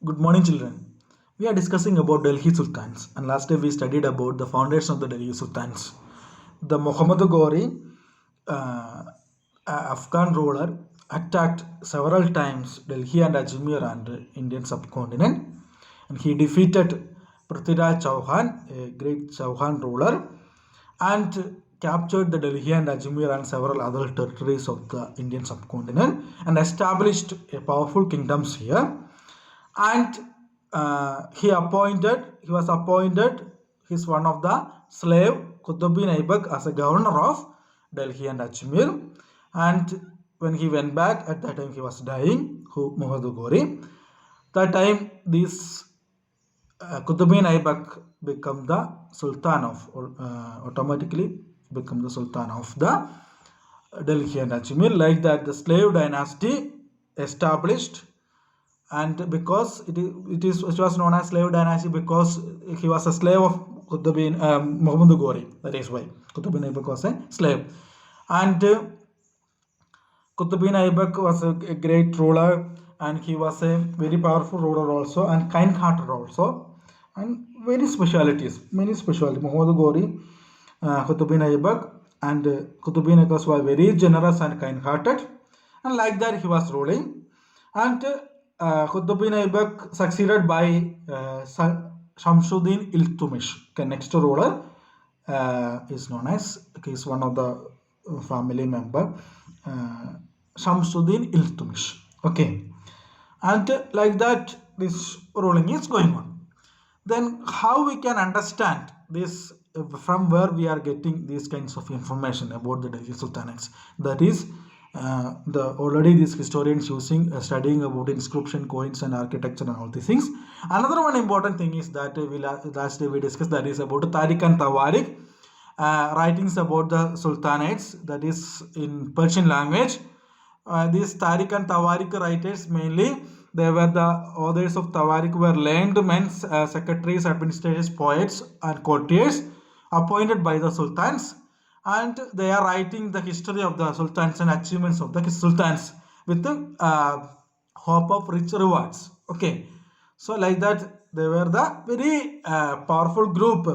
Good morning, children. We are discussing about Delhi Sultans, and last day we studied about the foundation of the Delhi Sultans. The Muhammad Ghori, uh, Afghan ruler, attacked several times Delhi and Ajmer and Indian subcontinent, and he defeated Prithviraj Chauhan, a great Chauhan ruler, and captured the Delhi and Ajmer and several other territories of the Indian subcontinent and established a powerful kingdoms here. And he's one of the slave Qutbuddin Aibak as a governor of Delhi and Ajmer. And when he went back, at that time he was dying, Muhammad Ghori. That time this Qutbuddin Aibak become the Sultan of, automatically become the Sultan of the Delhi and Ajmer. Like that, the slave dynasty established, and because it was known as slave dynasty because he was a slave of Muhammad Ghori. That is why Qutbuddin Aibak was a slave. And Qutbuddin Aibak was a great ruler, and he was a very powerful ruler also, and kind-hearted also, and many specialities. Muhammad Ghori, Qutbuddin Aibak, and Qutbuddin Aibak was very generous and kind-hearted, and like that he was ruling. And Qutbuddin Aibak succeeded by Shamsuddin Iltutmish. Okay, next ruler is known as, is one of the family member, Shamsuddin Iltutmish. Okay, and like that this ruling is going on. Then how we can understand this, from where we are getting these kinds of information about the Delhi Sultanates? That is, already these historians using studying about inscription, coins, and architecture and all these things. Another one important thing is that last day we discussed, that is about Tariq and Tawarik, writings about the sultanates, that is in Persian language. These Tariq and Tawarik writers, mainly they were the authors of Tawarik, were learned men, secretaries, administrators, poets, and courtiers appointed by the sultans, and they are writing the history of the sultans and achievements of the sultans with the hope of rich rewards. Okay, so like that they were the very powerful group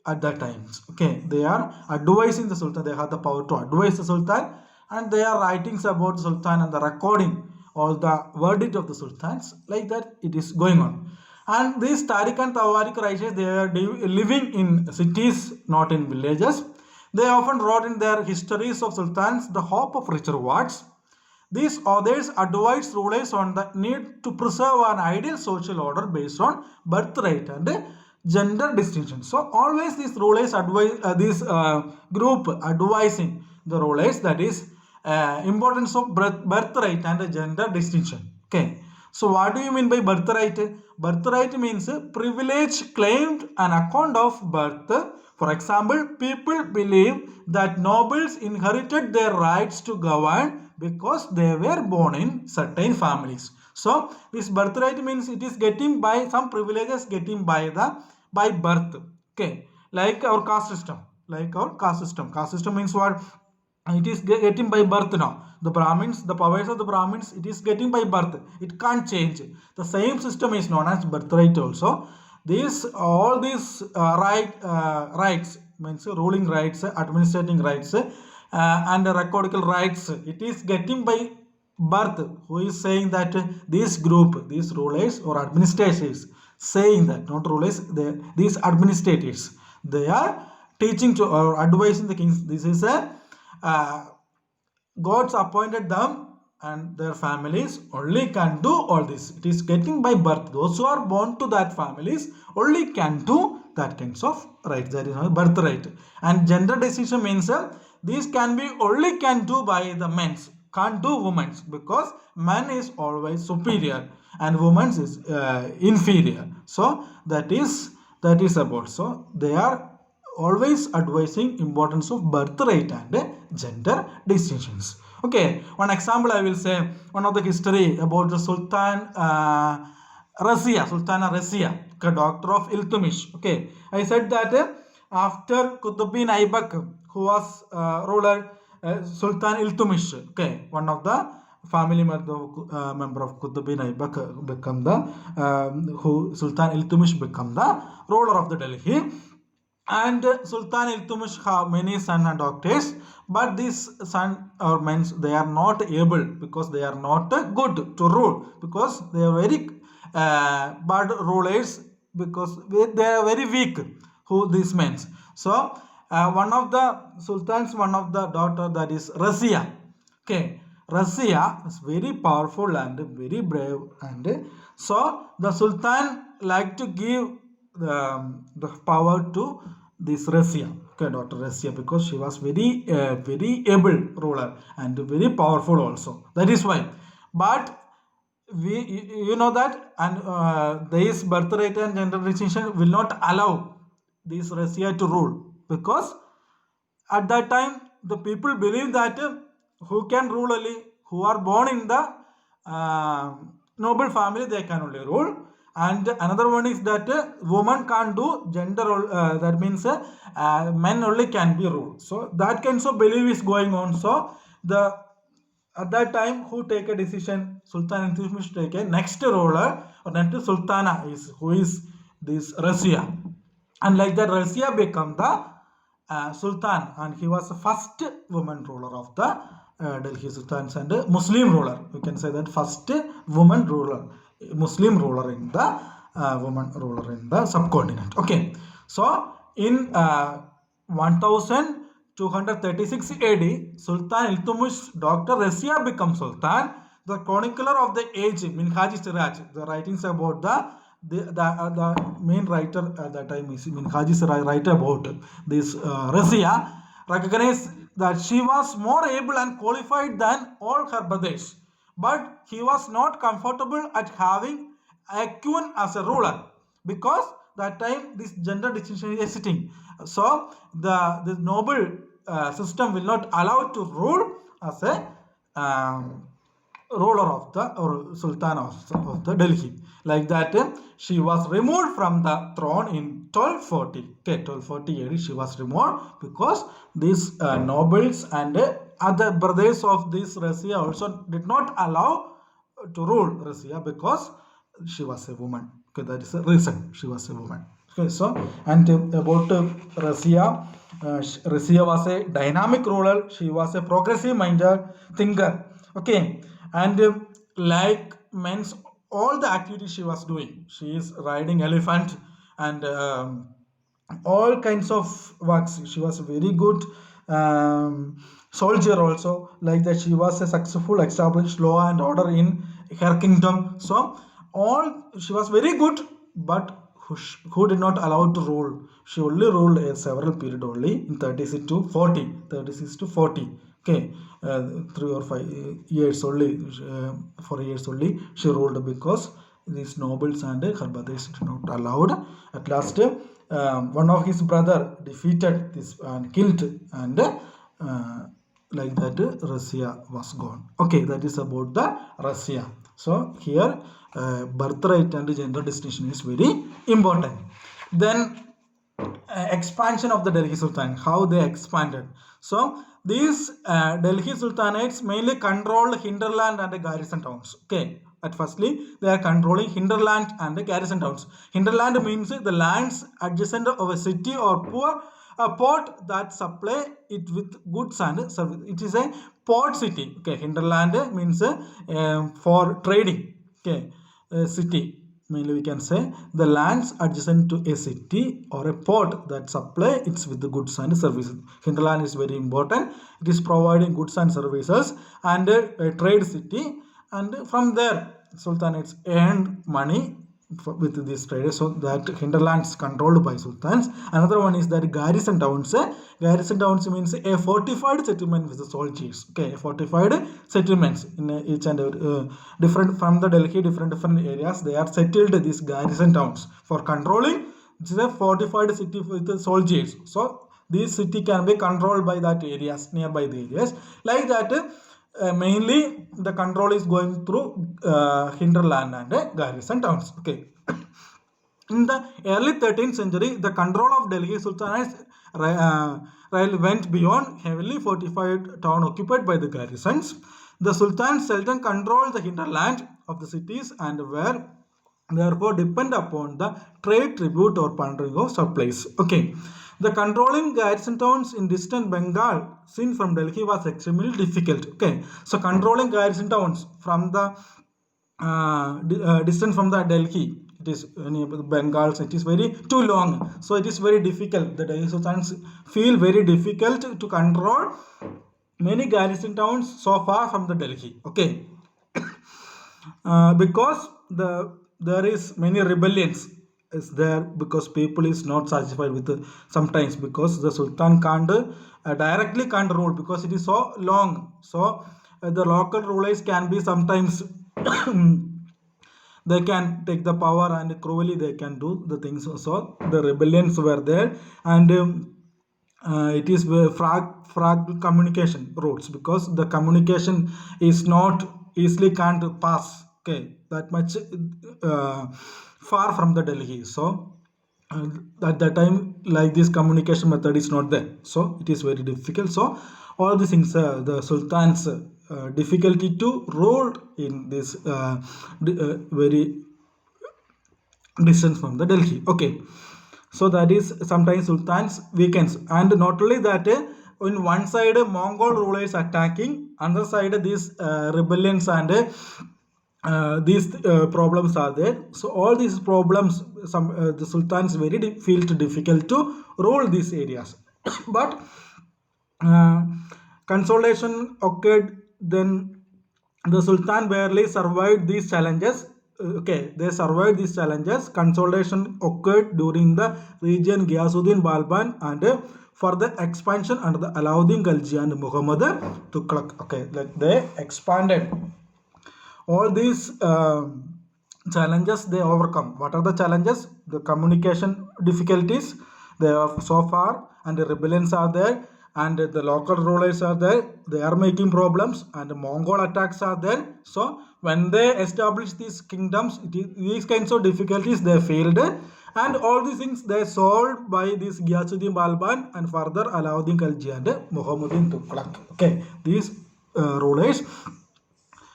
at that time. Okay, they are advising the sultan, they have the power to advise the sultan, and they are writings about the sultan and the recording all the verdict of the sultans. Like that it is going on. And these Tariq and Tawarik writers, they are living in cities, not in villages. They often wrote in their histories of sultans the hope of rich rewards. These authors advised rulers on the need to preserve an ideal social order based on birthright and gender distinction. So always these rulers advise, this group advising the rulers, that is importance of birthright and gender distinction. Okay. So what do you mean by birthright? Birthright means privilege claimed an account of birth. For example, people believe that nobles inherited their rights to govern because they were born in certain families. So this birthright means it is getting by some privileges, getting by birth. Okay, like our caste system. Caste system means what? It is getting by birth now. The Brahmins, the powers of the Brahmins, it is getting by birth. It can't change. The same system is known as birthright also. All these rights, means ruling rights, administrating rights, and recordical rights, it is getting by birth. Who is saying that? This group, these rulers or administrators, saying that, not rulers, these administrators, they are teaching to or advising the kings. This is a gods appointed them and their families only can do all this. It is getting by birth. Those who are born to that families only can do that kinds of rights. That is birthright. And gender decision means these can be only can do by the men, can't do women's, because man is always superior and women's is inferior. So that is about. So they are always advising importance of birthright and gender distinctions. Okay, one example I will say, one of the history about the Sultana Razia, doctor of Iltutmish. Okay, I said that after Qutbuddin Aibak, who was ruler Sultan Iltutmish, okay, one of the family member of Qutb bin Aybak become the who Sultan Iltutmish become the ruler of the Delhi. And Sultan Iltutmish have many sons and daughters, but these son or men they are not able because they are not good to rule because they are very bad rulers because they are very weak. Who these men? So one of the sultans, one of the daughter that is Razia. Okay, Russia is very powerful and very brave, and so the Sultan like to give the power to this Russia, okay, daughter Russia, because she was very able ruler and very powerful also. That is why. But we you know that, and this birth rate and gender distinction will not allow this Russia to rule because at that time the people believe that who can rule only who are born in the uh, noble family they can only rule, and another one is that woman can't do gender that means men only can be ruled. So that kind of belief is going on. So the at that time who take a decision, Sultan Iltutmish take a next ruler or next sultana is who is this Russia, and like that Russia become the Sultan, and he was the first woman ruler of the Delhi Sultans and Muslim ruler. We can say that first woman ruler, Muslim ruler in the woman ruler in the subcontinent. Okay, so in 1236 AD, Sultan Iltutmish Dr. Razia becomes Sultan. The chronicler of the age, Minhaj Siraj, the writings about the main writer at that time is Minhaj Siraj, write about this Razia, recognized that she was more able and qualified than all her brothers, but he was not comfortable at having a queen as a ruler because that time this gender distinction is existing. So the noble system will not allow to rule as a ruler of the or sultan of the Delhi. Like that, she was removed from the throne in 1240. Okay, 1240 AD she was removed because these nobles and other brothers of this Russia also did not allow to rule Russia because she was a woman. Okay, that is the reason she was a woman. Okay, so and about Russia, Russia was a dynamic ruler. She was a progressive minded thinker. Okay, and like men's all the activities she was doing, she is riding elephant and all kinds of works. She was very good soldier also. Like that, she was a successful established law and order in her kingdom. So all she was very good, but who did not allow to rule. She only ruled a several period only in 36 to 40. 36 to 40. Okay, 3 or 5 years only, 4 years only she ruled because these nobles and her brothers did not allowed. At last, one of his brother defeated this and killed, and like that Russia was gone. Okay, that is about the Russia. So here birthright and gender distinction is very important. Then expansion of the Delhi Sultan, how they expanded. So these Delhi Sultanates mainly controlled hinterland and the garrison towns. Okay, at firstly they are controlling hinterland and the garrison towns. Hinterland means the lands adjacent of a city or poor a port that supply it with goods and service. It is a port city. Okay, hinterland means for trading. Okay, city mainly we can say the lands adjacent to a city or a port that supply it's with the goods and services. Hinterland is very important. It is providing goods and services and a trade city, and from there sultanates earned money with these traders. So that hinterlands controlled by sultans. Another one is that garrison towns. Garrison towns means a fortified settlement with the soldiers. Okay, fortified settlements in each and different from the Delhi, different areas they are settled these garrison towns for controlling. This is a fortified city with the soldiers. So this city can be controlled by that areas, nearby the areas. Like that, mainly the control is going through hinterland and garrison towns. Okay. In the early 13th century, the control of Delhi Sultanate went beyond heavily fortified town occupied by the garrisons. The sultan seldom controlled the hinterland of the cities and were therefore depend upon the trade, tribute, or plundering of supplies. Okay, the controlling garrison towns in distant Bengal, seen from Delhi, was extremely difficult. Okay, so controlling garrison towns from the distance from the Delhi, it is Bengals. It is very too long, so it is very difficult. The Delhi Sultans feel very difficult to control many garrison towns so far from the Delhi. Okay, because there is many rebellions is there because people is not satisfied with sometimes because the sultan can't directly can't rule because it is so long. So the local rulers can be sometimes they can take the power and cruelly they can do the things. So the rebellions were there, and it is frag communication routes because the communication is not easily can't pass. Okay, that much far from the Delhi. So uh, at that time, like this communication method is not there, so it is very difficult. So all these things, the sultan's difficulty to rule in this very distance from the Delhi. Okay, so that is sometimes sultans weekends, and not only that, on one side Mongol rulers attacking, another side these rebellions and these problems are there. So all these problems, some the sultans very feel difficult to rule these areas. But uh, consolation occurred then. The sultan barely survived these challenges. Okay, they survived these challenges. Consolidation occurred during the region Ghiyasuddin Balban and further expansion under the Alauddin Khalji and Muhammad Tughlaq. Okay, like they expanded all these challenges they overcome. What are the challenges? The communication difficulties they are so far, and the rebellions are there, and the local rulers are there, they are making problems, and the Mongol attacks are there. So when they establish these kingdoms, these kinds of difficulties they failed, and all these things they solved by this Ghiyasuddin Balban and further Alauddin Khalji and Muhammadin Tughlaq. Okay, these rulers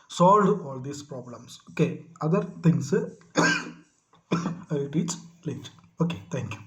solved all these problems. Okay, other things I will teach later. Okay, thank you.